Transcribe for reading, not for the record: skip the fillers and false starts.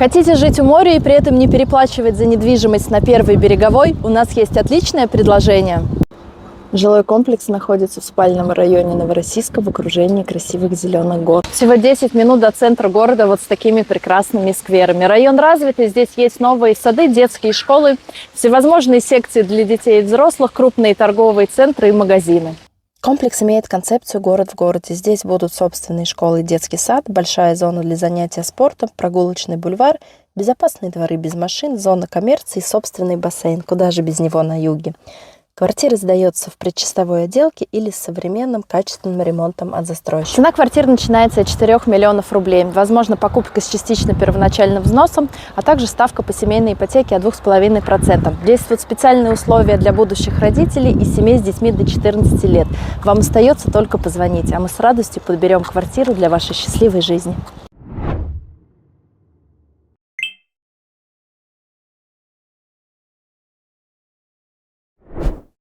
Хотите жить у моря и при этом не переплачивать за недвижимость на первой береговой? У нас есть отличное предложение. Жилой комплекс находится в спальном районе Новороссийска в окружении красивых зеленых гор. Всего 10 минут до центра города вот с такими прекрасными скверами. Район развитый, здесь есть новые сады, детские школы, всевозможные секции для детей и взрослых, крупные торговые центры и магазины. Комплекс имеет концепцию «город в городе». Здесь будут собственные школы и детский сад, большая зона для занятия спортом, прогулочный бульвар, безопасные дворы без машин, зона коммерции и собственный бассейн. Куда же без него на юге? Квартира сдается в предчистовой отделке или с современным качественным ремонтом от застройщика. Цена квартир начинается от 4 миллионов рублей. Возможно, покупка с частично первоначальным взносом, а также ставка по семейной ипотеке от 2,5%. Действуют специальные условия для будущих родителей и семей с детьми до 14 лет. Вам остается только позвонить, а мы с радостью подберем квартиру для вашей счастливой жизни.